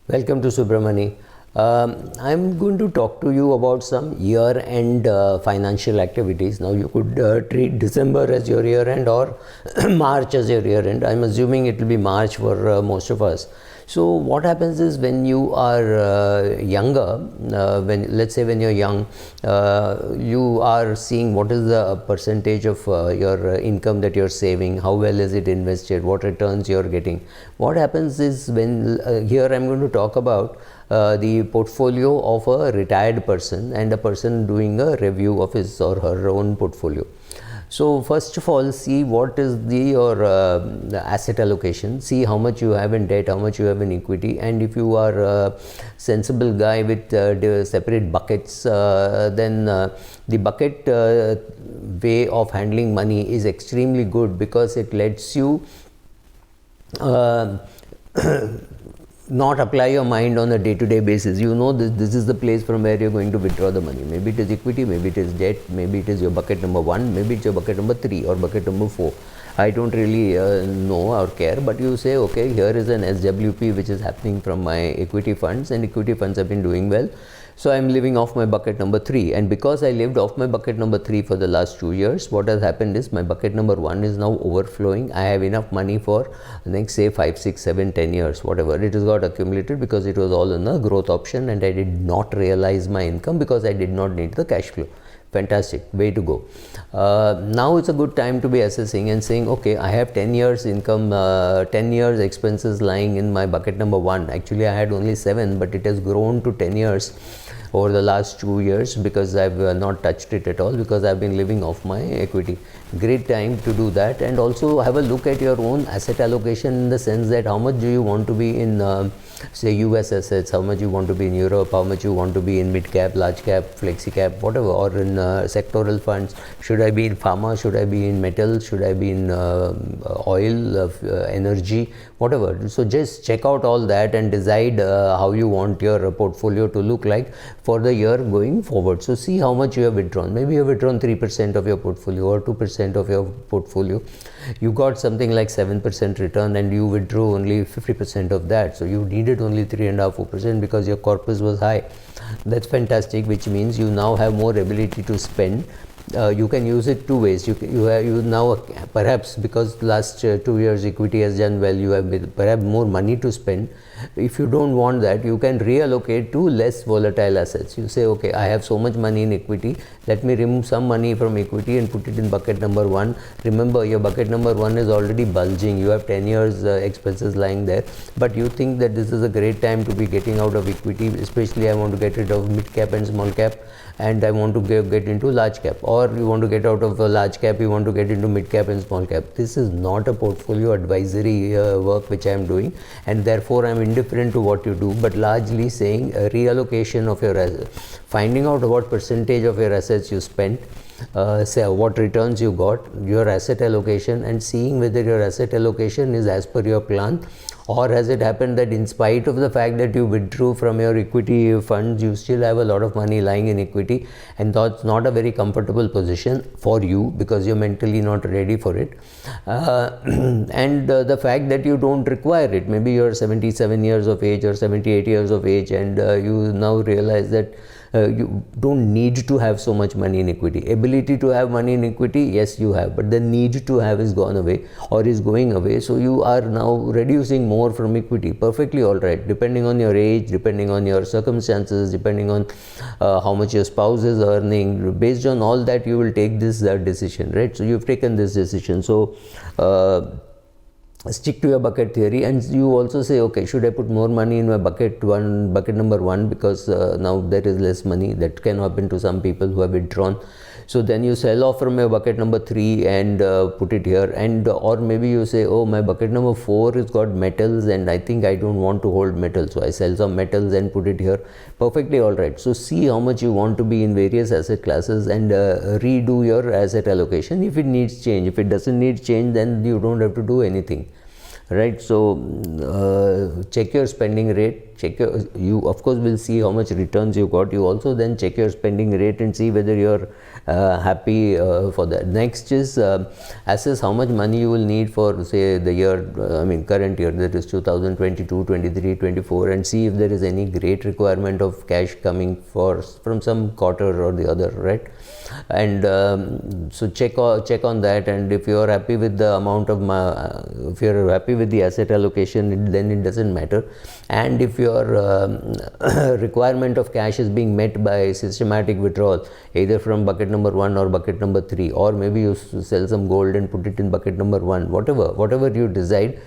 Welcome to Subramani. I'm going to talk to you about some year-end financial activities. Now, you could treat December as your year-end or March as your year-end. I'm assuming it will be March for most of us. So, what happens is when you are younger, let's say when you're young, you are seeing what is the percentage of your income that you're saving, how well is it invested, what returns you're getting. What happens is when here I'm going to talk about the portfolio of a retired person and a person doing a review of his or her own portfolio. So first of all, see what is your the asset allocation, see how much you have in debt, how much you have in equity, and if you are a sensible guy with separate buckets, then the bucket way of handling money is extremely good because it lets you not apply your mind on a day-to-day basis. You know this is the place from where you're going to withdraw the money. Maybe it is equity, maybe it is debt, maybe it is your bucket number 1, maybe it's your bucket number 3 or bucket number 4. I don't really know or care, but you say, okay, here is an SWP which is happening from my equity funds, and equity funds have been doing well. So I'm living off my bucket number 3, and because I lived off my bucket number 3 for the last 2 years, what has happened is my bucket number 1 is now overflowing. I have enough money for the next say 5, 6, 7, 10 years, whatever. It has got accumulated because it was all in the growth option, and I did not realize my income because I did not need the cash flow. Fantastic, way to go. Now it's a good time to be assessing and saying, okay, I have 10 years income, 10 years expenses lying in my bucket number 1. Actually, I had only 7, but it has grown to 10 years over the last 2 years because I've not touched it at all because I've been living off my equity. Great time to do that, and also have a look at your own asset allocation in the sense that how much do you want to be in say US assets, how much you want to be in Europe, how much you want to be in mid cap, large cap, flexi cap, whatever, or in sectoral funds. Should I be in pharma, should I be in metal, should I be in oil, energy, whatever. So just check out all that and decide how you want your portfolio to look like for the year going forward. So see how much you have withdrawn. Maybe you have withdrawn 3% of your portfolio or 2% of your portfolio. You got something like 7% return and you withdrew only 50% of that. So you needed only 3.5-4% because your corpus was high. That's fantastic, which means you now have more ability to spend. You can use it two ways. You now perhaps because last 2 years equity has done well, you have perhaps more money to spend. If you don't want that, you can reallocate to less volatile assets. You say, okay, I have so much money in equity, let me remove some money from equity and put it in bucket number 1. Remember, your bucket number 1 is already bulging. You have 10 years expenses lying there, but you think that this is a great time to be getting out of equity, especially I want to get rid of mid cap and small cap, and I want to get into large cap, or you want to get out of a large cap, you want to get into mid cap and small cap. This is not a portfolio advisory work which I am doing, and therefore I am indifferent to what you do, but largely saying a reallocation of your assets, finding out what percentage of your assets you spent, say what returns you got, your asset allocation, and seeing whether your asset allocation is as per your plan, or has it happened that in spite of the fact that you withdrew from your equity funds, you still have a lot of money lying in equity, and that's not a very comfortable position for you because you're mentally not ready for it, and the fact that you don't require it. Maybe you're 77 years of age or 78 years of age, and you now realize that you don't need to have so much money in equity. Ability to have money in equity, yes, you have, but the need to have is gone away or is going away. So you are now reducing more from equity. Perfectly all right, depending on your age, depending on your circumstances, depending on how much your spouse is earning. Based on all that, you will take this decision, right? So you've taken this decision. So stick to your bucket theory, and you also say, okay, should I put more money in my bucket number 1 because now there is less money. That can happen to some people who have withdrawn. So then you sell off from your bucket number 3 and put it here, and or maybe you say, oh, my bucket number 4 has got metals and I think I don't want to hold metals, so I sell some metals and put it here. Perfectly all right. So see how much you want to be in various asset classes and redo your asset allocation if it needs change. If it doesn't need change, then you don't have to do anything. right? So check your spending rate, you of course will see how much returns you got. You also then check your spending rate and see whether you're happy for that. Next is assess how much money you will need for, say, the year, current year, that is 2022, 23, 24, and see if there is any great requirement of cash coming from some quarter or the other, right? And so check on that, and if you are happy with the amount of if you are happy with the asset allocation, then it doesn't matter. And if your requirement of cash is being met by systematic withdrawal, either from bucket number 1 or bucket number 3, or maybe you sell some gold and put it in bucket number 1, whatever you decide,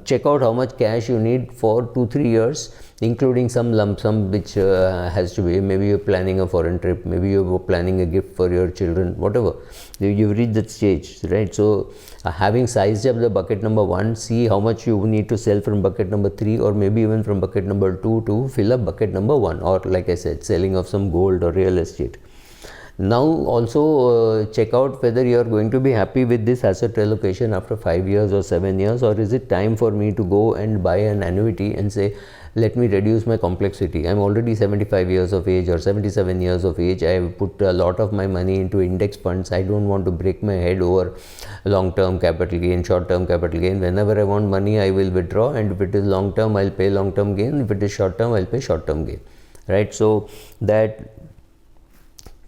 check out how much cash you need for 2-3 years, including some lump sum which has to be, maybe you're planning a foreign trip, maybe you're planning a gift for your children, whatever. You've reached that stage, right? So having sized up the bucket number 1, see how much you need to sell from bucket number 3, or maybe even from bucket number 2 to fill up bucket number 1, or like I said, selling of some gold or real estate. Now also check out whether you are going to be happy with this asset allocation after 5 years or 7 years, or is it time for me to go and buy an annuity and say, let me reduce my complexity. I'm already 75 years of age or 77 years of age. I have put a lot of my money into index funds. I don't want to break my head over long-term capital gain, short-term capital gain. Whenever I want money, I will withdraw, and if it is long-term, I'll pay long-term gain. If it is short-term, I'll pay short-term gain, right? So that,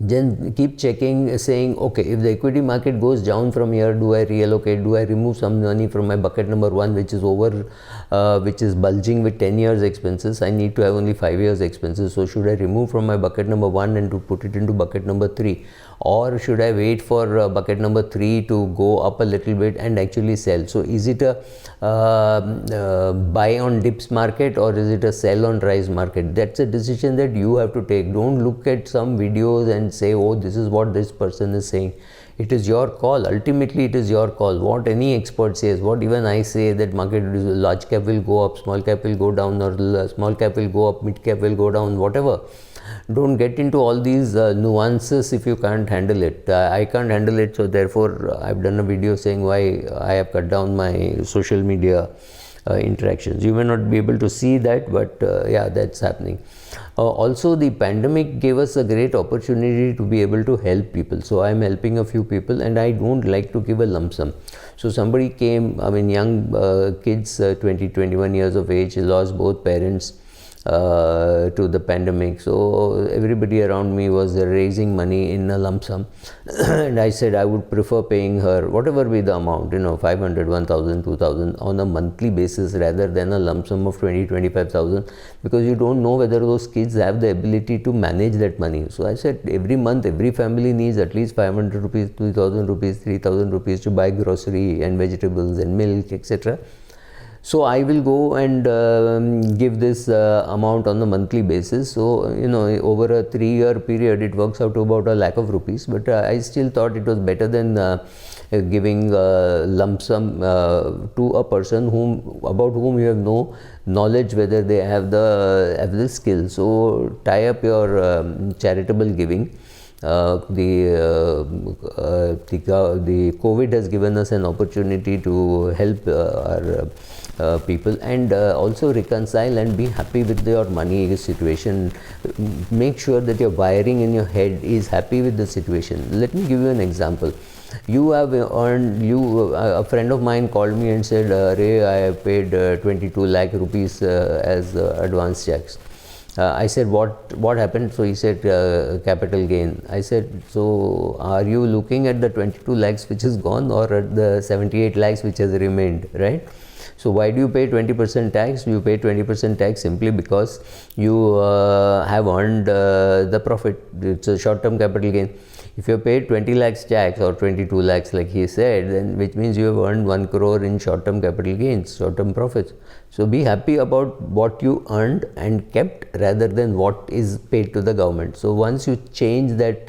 then keep checking, saying, okay, if the equity market goes down from here, do I reallocate? Do I remove some money from my bucket number 1, which is which is bulging with 10 years expenses? I need to have only 5 years expenses. So should I remove from my bucket number 1 and to put it into bucket number 3? Or should I wait for bucket number 3 to go up a little bit and actually sell? So is it a buy on dips market, or is it a sell on rise market? That's a decision that you have to take. Don't look at some videos and say, oh, this is what this person is saying. It is your call. Ultimately, it is your call. What any expert says, what even I say, that market large cap will go up, small cap will go down, or small cap will go up, mid cap will go down, whatever. Don't get into all these nuances if you can't handle it. I can't handle it, so therefore I've done a video saying why I have cut down my social media interactions. You may not be able to see that, but yeah, that's happening. Also, the pandemic gave us a great opportunity to be able to help people. So I'm helping a few people, and I don't like to give a lump sum. So somebody came, young kids, 20, 21 years of age, lost both parents to the pandemic. So everybody around me was raising money in a lump sum and I said I would prefer paying her whatever be the amount, 500, 1000, 2000 on a monthly basis rather than a lump sum of 20, 25,000, because you don't know whether those kids have the ability to manage that money. So I said every month every family needs at least 500 rupees, 2000 rupees, 3000 rupees to buy grocery and vegetables and milk, etc. So I will go and give this amount on a monthly basis. So over a 3-year period it works out to about 1,00,000 rupees. But I still thought it was better than giving lump sum to a person about whom you have no knowledge whether they have the skill. So tie up your charitable giving. The COVID has given us an opportunity to help our people and also reconcile and be happy with your money situation. Make sure that your wiring in your head is happy with the situation. Let me give you an example. You have earned, a friend of mine called me and said, Ray, I have paid 22 lakh rupees as advance checks. I said, what happened? So he said, capital gain. I said, so are you looking at the 22 lakhs which is gone or at the 78 lakhs which has remained, right? So why do you pay 20% tax? You pay 20% tax simply because you have earned the profit. It's a short-term capital gain. If you paid 20 lakhs tax or 22 lakhs like he said, then which means you have earned 1 crore in short-term capital gains, short-term profits. So be happy about what you earned and kept rather than what is paid to the government. So once you change that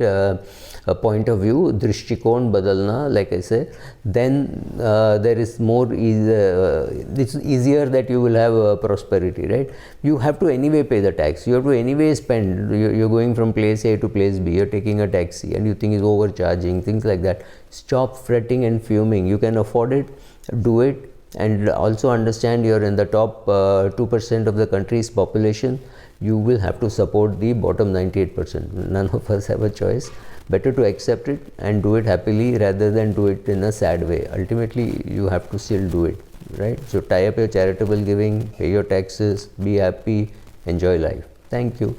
point of view, drishtikon badalna, like I say, then there is more it's easier that you will have prosperity, right? You have to anyway pay the tax. You have to anyway spend. You're going from place A to place B. You're taking a taxi and you think is overcharging, things like that. Stop fretting and fuming. You can afford it, do it. and also understand you're in the top 2% of the country's population. You will have to support the bottom 98%. None of us have a choice. Better to accept it and do it happily rather than do it in a sad way. Ultimately, you have to still do it, right? So tie up your charitable giving, pay your taxes, be happy, enjoy life. Thank you.